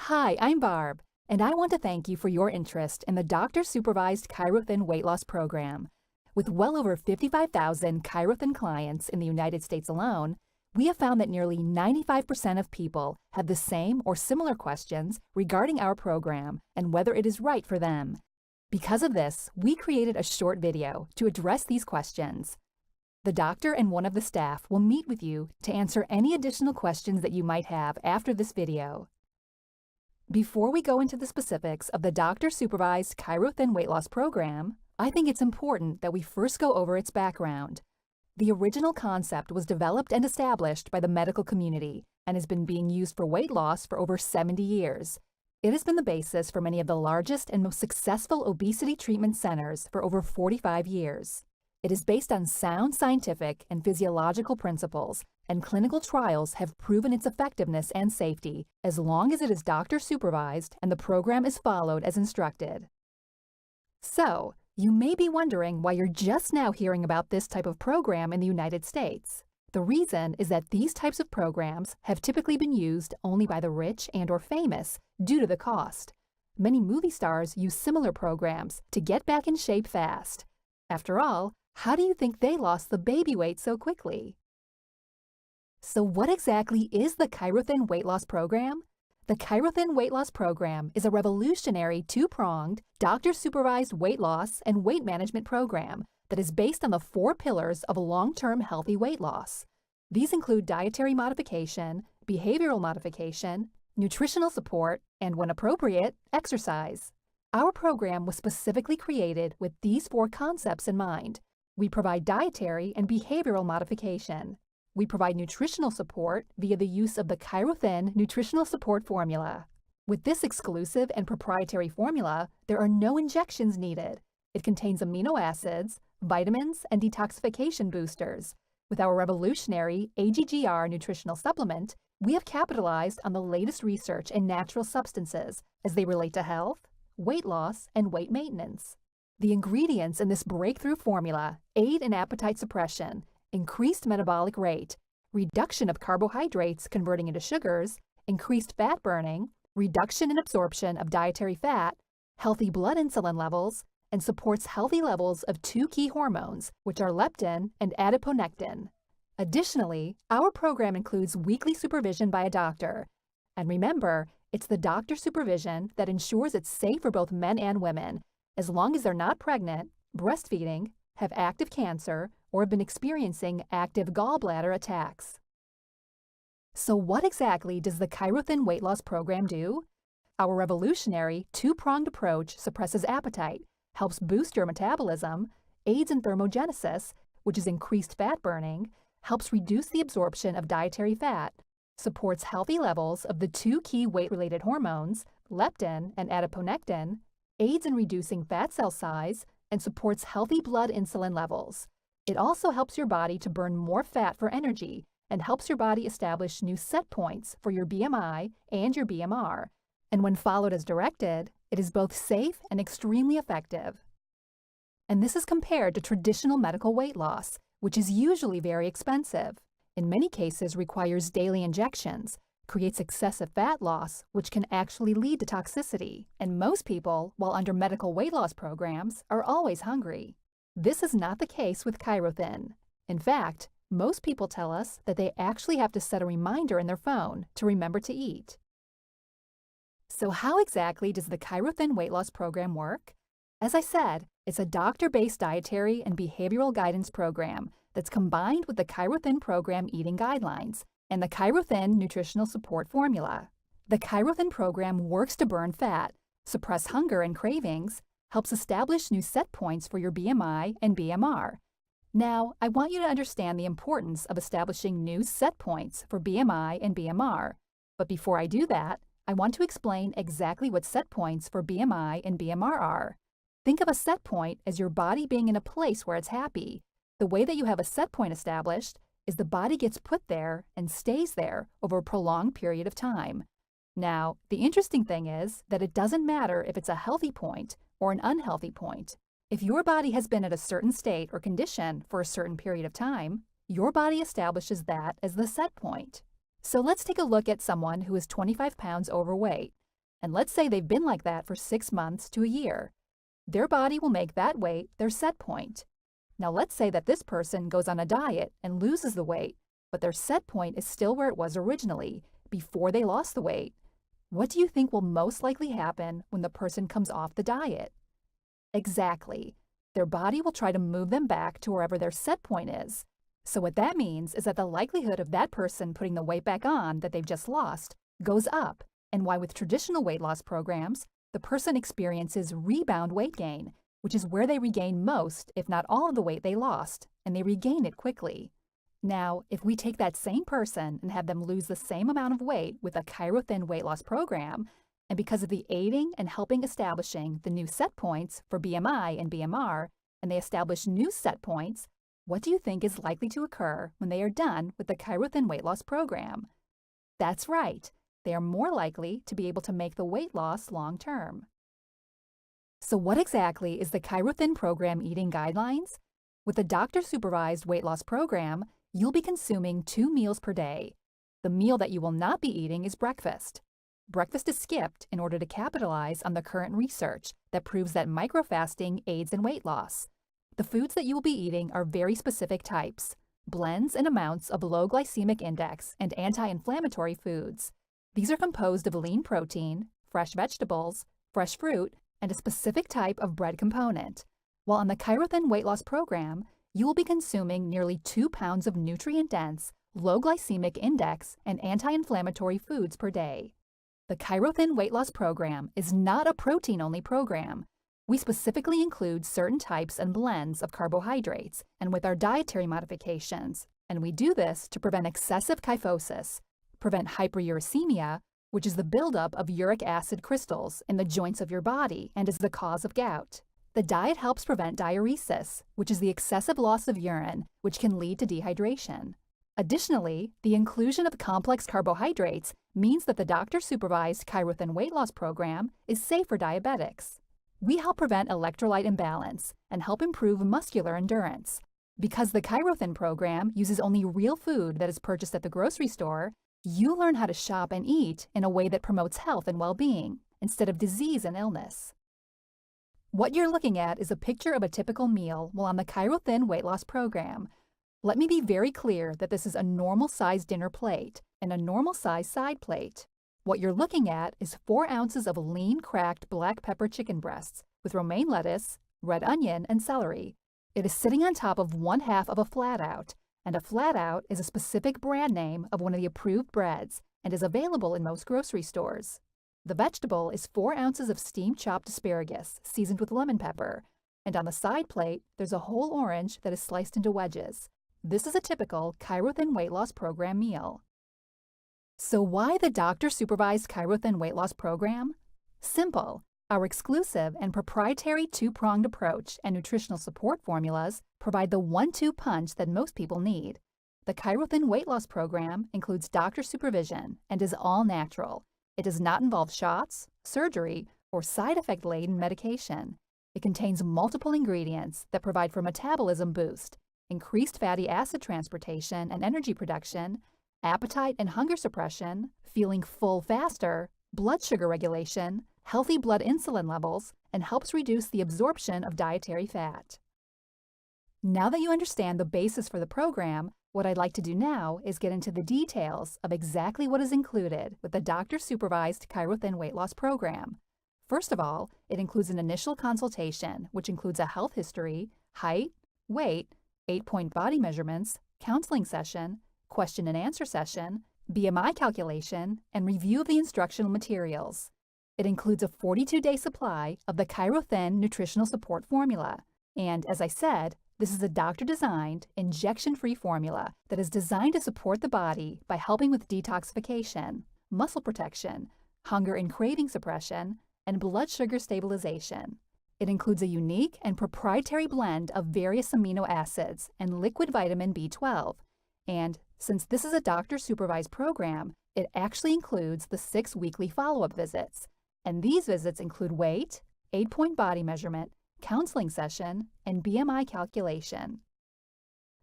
Hi, I'm Barb, and I want to thank you for your interest in the doctor-supervised Chirothin weight loss program. With well over 55,000 Chirothin clients in the United States alone, we have found that nearly 95% of people have the same or similar questions regarding our program and whether it is right for them. Because of this, we created a short video to address these questions. The doctor and one of the staff will meet with you to answer any additional questions that you might have after this video. Before we go into the specifics of the doctor-supervised Chirothin weight loss program, I think it's important that we first go over its background. The original concept was developed and established by the medical community and has been being used for weight loss for over 70 years. It has been the basis for many of the largest and most successful obesity treatment centers for over 45 years. It is based on sound scientific and physiological principles, and clinical trials have proven its effectiveness and safety as long as it is doctor-supervised and the program is followed as instructed. So, you may be wondering why you're just now hearing about this type of program in the United States. The reason is that these types of programs have typically been used only by the rich and/or famous due to the cost. Many movie stars use similar programs to get back in shape fast. After all, how do you think they lost the baby weight so quickly? So what exactly is the Chirothin weight loss program? The Chirothin weight loss program is a revolutionary two-pronged, doctor-supervised weight loss and weight management program that is based on the 4 pillars of a long-term healthy weight loss. These include dietary modification, behavioral modification, nutritional support, and when appropriate, exercise. Our program was specifically created with these 4 concepts in mind. We provide dietary and behavioral modification. We provide nutritional support via the use of the Chirothin nutritional support formula. With this exclusive and proprietary formula, there are no injections needed. It contains amino acids, vitamins, and detoxification boosters. With our revolutionary AGGR nutritional supplement, we have capitalized on the latest research in natural substances as they relate to health, weight loss, and weight maintenance. The ingredients in this breakthrough formula aid in appetite suppression, increased metabolic rate, reduction of carbohydrates converting into sugars, increased fat burning, reduction in absorption of dietary fat, healthy blood insulin levels, and supports healthy levels of 2 key hormones, which are leptin and adiponectin. Additionally, our program includes weekly supervision by a doctor. And remember, it's the doctor supervision that ensures it's safe for both men and women, as long as they're not pregnant, breastfeeding, have active cancer, or have been experiencing active gallbladder attacks. So what exactly does the Chirothin weight loss program do? Our revolutionary two-pronged approach suppresses appetite, helps boost your metabolism, aids in thermogenesis, which is increased fat burning, helps reduce the absorption of dietary fat, supports healthy levels of the 2 key weight-related hormones, leptin and adiponectin, aids in reducing fat cell size, and supports healthy blood insulin levels. It also helps your body to burn more fat for energy and helps your body establish new set points for your BMI and your BMR. And when followed as directed, it is both safe and extremely effective. And this is compared to traditional medical weight loss, which is usually very expensive. In many cases requires daily injections, creates excessive fat loss, which can actually lead to toxicity. And most people, while under medical weight loss programs, are always hungry. This is not the case with Chirothin. In fact, most people tell us that they actually have to set a reminder in their phone to remember to eat. So how exactly does the Chirothin weight loss program work? As I said, it's a doctor-based dietary and behavioral guidance program that's combined with the Chirothin program eating guidelines and the Chirothin nutritional support formula. The Chirothin program works to burn fat, suppress hunger and cravings, helps establish new set points for your BMI and BMR. Now, I want you to understand the importance of establishing new set points for BMI and BMR. But before I do that, I want to explain exactly what set points for BMI and BMR are. Think of a set point as your body being in a place where it's happy. The way that you have a set point established is the body gets put there and stays there over a prolonged period of time. Now, the interesting thing is that it doesn't matter if it's a healthy point or an unhealthy point. If your body has been at a certain state or condition for a certain period of time, your body establishes that as the set point. So let's take a look at someone who is 25 pounds overweight. And let's say they've been like that for 6 months to a year. Their body will make that weight their set point. Now let's say that this person goes on a diet and loses the weight, but their set point is still where it was originally, before they lost the weight. What do you think will most likely happen when the person comes off the diet? Exactly. Their body will try to move them back to wherever their set point is. So what that means is that the likelihood of that person putting the weight back on that they've just lost goes up, and why with traditional weight loss programs, the person experiences rebound weight gain, which is where they regain most, if not all of the weight they lost, and they regain it quickly. Now, if we take that same person and have them lose the same amount of weight with a chiro-thin weight loss program, and because of the aiding and helping establishing the new set points for BMI and BMR, and they establish new set points, what do you think is likely to occur when they are done with the chiro-thin weight loss program? That's right, they are more likely to be able to make the weight loss long term. So what exactly is the chiro-thin program eating guidelines? With the doctor-supervised weight loss program, you'll be consuming 2 meals per day. The meal that you will not be eating is breakfast. Breakfast is skipped in order to capitalize on the current research that proves that microfasting aids in weight loss. The foods that you will be eating are very specific types, blends and amounts of low glycemic index and anti-inflammatory foods. These are composed of lean protein, fresh vegetables, fresh fruit, and a specific type of bread component. While on the chiro-thin weight loss program, you will be consuming nearly 2 pounds of nutrient-dense, low glycemic index, and anti-inflammatory foods per day. The chiro-thin weight loss program is not a protein-only program. We specifically include certain types and blends of carbohydrates and with our dietary modifications, and we do this to prevent excessive kyphosis, prevent hyperuricemia, which is the buildup of uric acid crystals in the joints of your body and is the cause of gout. The diet helps prevent diuresis, which is the excessive loss of urine, which can lead to dehydration. Additionally, the inclusion of complex carbohydrates means that the doctor-supervised chiro-thin weight loss program is safe for diabetics. We help prevent electrolyte imbalance and help improve muscular endurance. Because the chiro-thin program uses only real food that is purchased at the grocery store, you learn how to shop and eat in a way that promotes health and well-being, instead of disease and illness. What you're looking at is a picture of a typical meal while on the chiro-thin weight loss program. Let me be very clear that this is a normal-sized dinner plate and a normal-sized side plate. What you're looking at is 4 ounces of lean cracked black pepper chicken breasts with romaine lettuce, red onion, and celery. It is sitting on top of 1/2 of a flat out, and a flat out is a specific brand name of one of the approved breads and is available in most grocery stores. The vegetable is 4 ounces of steamed chopped asparagus seasoned with lemon pepper, and on the side plate, there's a whole orange that is sliced into wedges. This is a typical chiro-thin weight loss program meal. So why the doctor-supervised chiro-thin weight loss program? Simple. Our exclusive and proprietary 2-pronged approach and nutritional support formulas provide the 1-2 punch that most people need. The chiro-thin weight loss program includes doctor supervision and is all natural. It does not involve shots, surgery, or side effect-laden medication. It contains multiple ingredients that provide for metabolism boost, increased fatty acid transportation and energy production, appetite and hunger suppression, feeling full faster, blood sugar regulation, healthy blood insulin levels, and helps reduce the absorption of dietary fat. Now that you understand the basis for the program, what I'd like to do now is get into the details of exactly what is included with the doctor-supervised chiro-thin weight loss program. First of all, it includes an initial consultation, which includes a health history, height, weight, 8-point body measurements, counseling session, question and answer session, BMI calculation, and review of the instructional materials. It includes a 42-day supply of the chiro-thin nutritional support formula. And as I said, this is a doctor-designed, injection-free formula that is designed to support the body by helping with detoxification, muscle protection, hunger and craving suppression, and blood sugar stabilization. It includes a unique and proprietary blend of various amino acids and liquid vitamin B12. And since this is a doctor-supervised program, it actually includes the 6 weekly follow-up visits. And these visits include weight, 8-point body measurement, counseling session, and BMI calculation.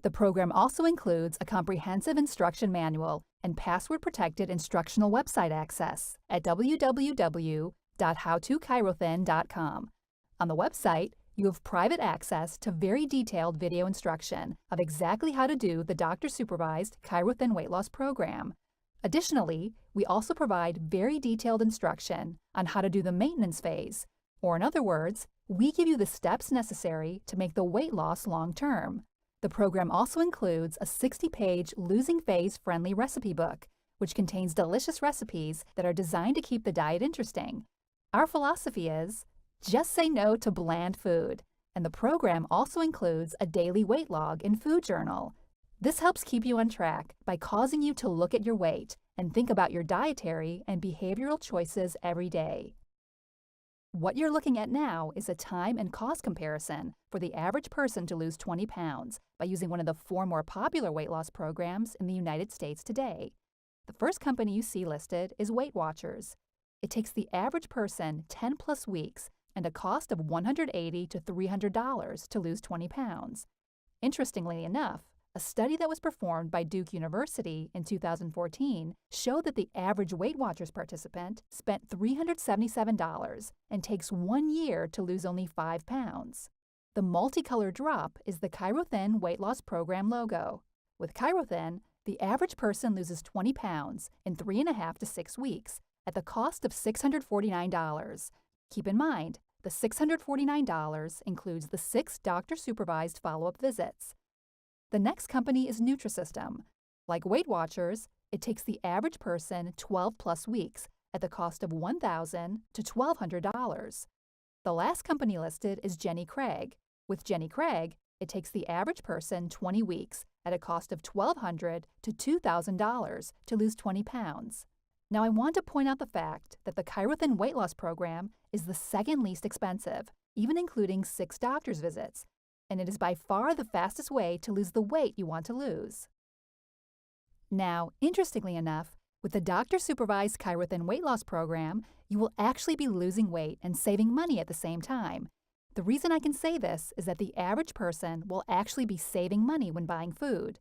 The program also includes a comprehensive instruction manual and password-protected instructional website access at www.howtochirothin.com. On the website, you have private access to very detailed video instruction of exactly how to do the doctor-supervised Chirothin weight loss program. Additionally, we also provide very detailed instruction on how to do the maintenance phase, or in other words, we give you the steps necessary to make the weight loss long-term. The program also includes a 60-page losing phase friendly recipe book, which contains delicious recipes that are designed to keep the diet interesting. Our philosophy is, just say no to bland food, and the program also includes a daily weight log and food journal. This helps keep you on track by causing you to look at your weight and think about your dietary and behavioral choices every day. What you're looking at now is a time and cost comparison for the average person to lose 20 pounds by using one of the 4 more popular weight loss programs in the United States today. The first company you see listed is Weight Watchers. It takes the average person 10 plus weeks and a cost of $180 to $300 to lose 20 pounds. Interestingly enough, a study that was performed by Duke University in 2014 showed that the average Weight Watchers participant spent $377 and takes 1 year to lose only 5 pounds. The multicolored drop is the Chirothin weight loss program logo. With Chirothin, the average person loses 20 pounds in 3.5 to 6 weeks at the cost of $649. Keep in mind, the $649 includes the 6 doctor-supervised follow-up visits. The next company is Nutrisystem. Like Weight Watchers, it takes the average person 12 plus weeks at the cost of $1,000 to $1,200. The last company listed is Jenny Craig. With Jenny Craig, it takes the average person 20 weeks at a cost of $1,200 to $2,000 to lose 20 pounds. Now I want to point out the fact that the Chirothin weight loss program is the second least expensive, even including 6 doctor's visits, and it is by far the fastest way to lose the weight you want to lose. Now, interestingly enough, with the doctor-supervised Chirothin weight loss program, you will actually be losing weight and saving money at the same time. The reason I can say this is that the average person will actually be saving money when buying food.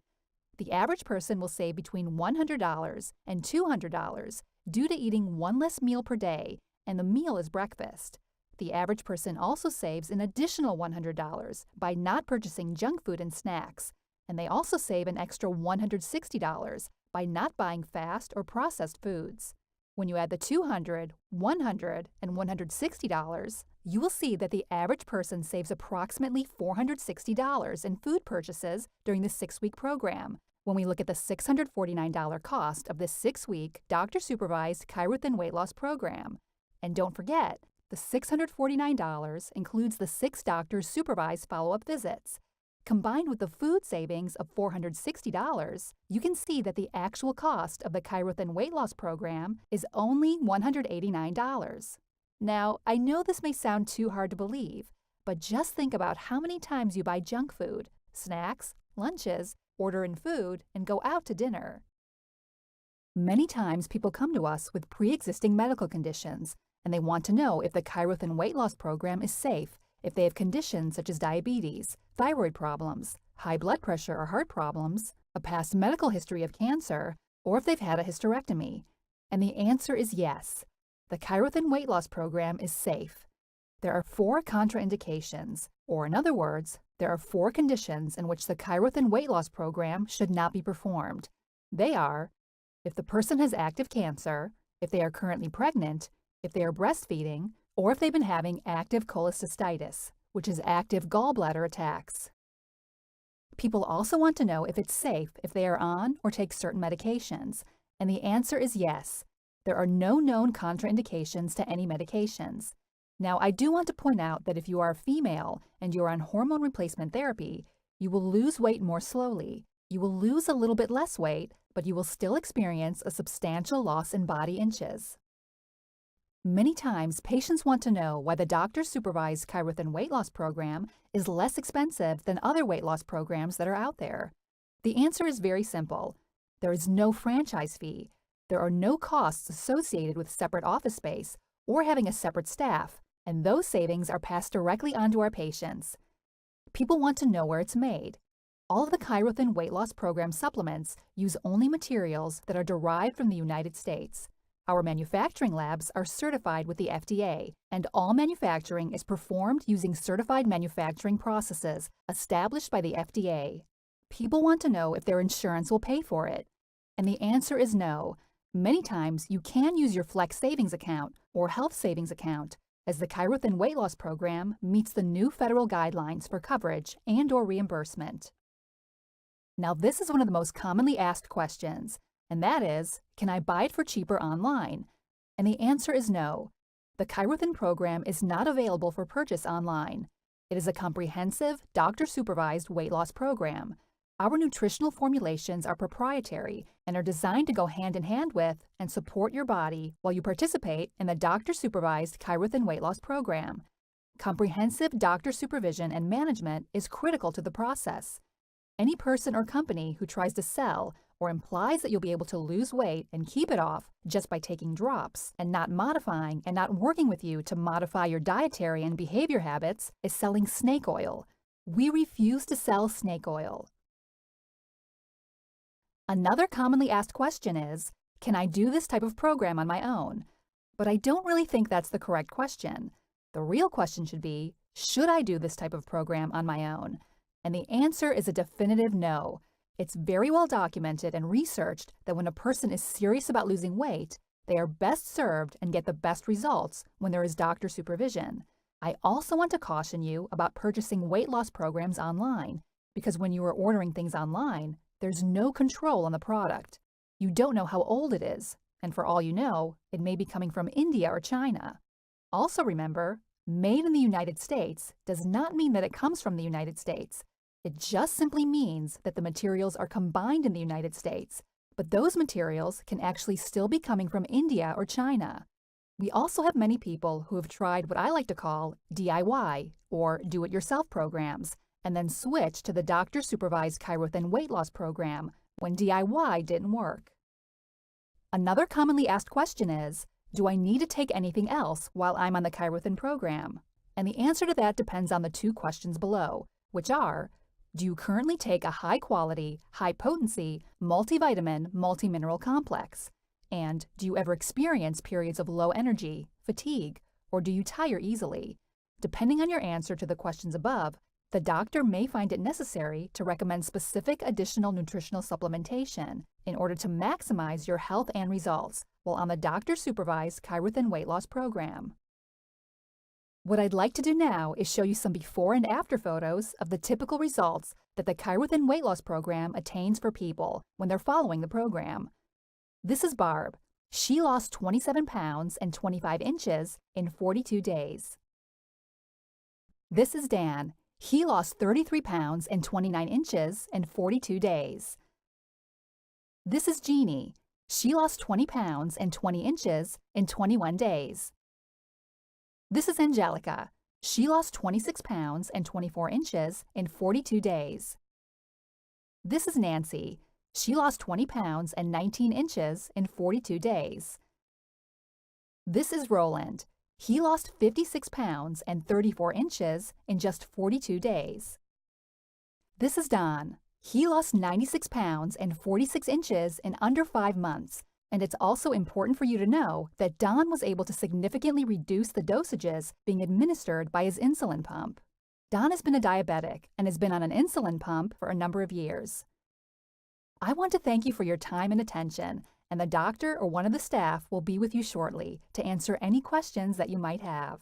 The average person will save between $100 and $200 due to eating 1 less meal per day, and the meal is breakfast. The average person also saves an additional $100 by not purchasing junk food and snacks, and they also save an extra $160 by not buying fast or processed foods. When you add the $200, $100, and $160, you will see that the average person saves approximately $460 in food purchases during the 6-week program, when we look at the $649 cost of this 6-week doctor-supervised Chirothin weight loss program. And don't forget, the $649 includes the 6 doctors' supervised follow-up visits. Combined with the food savings of $460, you can see that the actual cost of the Chirothin weight loss program is only $189. Now, I know this may sound too hard to believe, but just think about how many times you buy junk food, snacks, lunches, order in food, and go out to dinner. Many times people come to us with pre-existing medical conditions, and they want to know if the Chirothin weight loss program is safe, if they have conditions such as diabetes, thyroid problems, high blood pressure or heart problems, a past medical history of cancer, or if they've had a hysterectomy. And the answer is yes. The Chirothin weight loss program is safe. There are 4 contraindications, or in other words, there are 4 conditions in which the Chirothin weight loss program should not be performed. They are: if the person has active cancer, if they are currently pregnant, if they are breastfeeding, or if they've been having active cholecystitis, which is active gallbladder attacks. People also want to know if it's safe if they are on or take certain medications, and the answer is yes. There are no known contraindications to any medications. Now, I do want to point out that if you are a female and you're on hormone replacement therapy, you will lose weight more slowly. You will lose a little bit less weight, but you will still experience a substantial loss in body inches. Many times, patients want to know why the doctor-supervised Chirothin weight loss program is less expensive than other weight loss programs that are out there. The answer is very simple. There is no franchise fee. There are no costs associated with separate office space or having a separate staff, and those savings are passed directly onto our patients. People want to know where it's made. All of the Chirothin weight loss program supplements use only materials that are derived from the United States. Our manufacturing labs are certified with the FDA, and all manufacturing is performed using certified manufacturing processes established by the FDA. People want to know if their insurance will pay for it, and the answer is no. Many times you can use your Flex Savings account or Health Savings account, as the Chirothin weight loss program meets the new federal guidelines for coverage and/or reimbursement. Now, this is one of the most commonly asked questions, and that is, can I buy it for cheaper online? And the answer is no. The Chirothin program is not available for purchase online. It is a comprehensive, doctor-supervised weight loss program. Our nutritional formulations are proprietary and are designed to go hand in hand with and support your body while you participate in the doctor-supervised Chirothin weight loss program. Comprehensive doctor supervision and management is critical to the process. Any person or company who tries to sell or implies that you'll be able to lose weight and keep it off just by taking drops and not modifying and not working with you to modify your dietary and behavior habits is selling snake oil. We refuse to sell snake oil. Another commonly asked question is, can I do this type of program on my own? But I don't really think that's the correct question. The real question should be, should I do this type of program on my own? And the answer is a definitive no. It's very well documented and researched that when a person is serious about losing weight, they are best served and get the best results when there is doctor supervision. I also want to caution you about purchasing weight loss programs online, because when you are ordering things online, there's no control on the product. You don't know how old it is, and for all you know, it may be coming from India or China. Also remember, made in the United States does not mean that it comes from the United States. It just simply means that the materials are combined in the United States, but those materials can actually still be coming from India or China. We also have many people who have tried what I like to call DIY, or do-it-yourself programs, and then switched to the doctor-supervised Chirothin weight loss program when DIY didn't work. Another commonly asked question is, do I need to take anything else while I'm on the Chirothin program? And the answer to that depends on the two questions below, which are, do you currently take a high-quality, high-potency, multivitamin, multimineral complex? And do you ever experience periods of low energy, fatigue, or do you tire easily? Depending on your answer to the questions above, the doctor may find it necessary to recommend specific additional nutritional supplementation in order to maximize your health and results while on the doctor-supervised Chirothin weight loss program. What I'd like to do now is show you some before and after photos of the typical results that the Chirothin weight loss program attains for people when they're following the program. This is Barb. She lost 27 pounds and 25 inches in 42 days. This is Dan. He lost 33 pounds and 29 inches in 42 days. This is Jeannie. She lost 20 pounds and 20 inches in 21 days. This is Angelica. She lost 26 pounds and 24 inches in 42 days. This is Nancy. She lost 20 pounds and 19 inches in 42 days. This is Roland. He lost 56 pounds and 34 inches in just 42 days. This is Don. He lost 96 pounds and 46 inches in under 5 months. And it's also important for you to know that Don was able to significantly reduce the dosages being administered by his insulin pump. Don has been a diabetic and has been on an insulin pump for a number of years. I want to thank you for your time and attention, and the doctor or one of the staff will be with you shortly to answer any questions that you might have.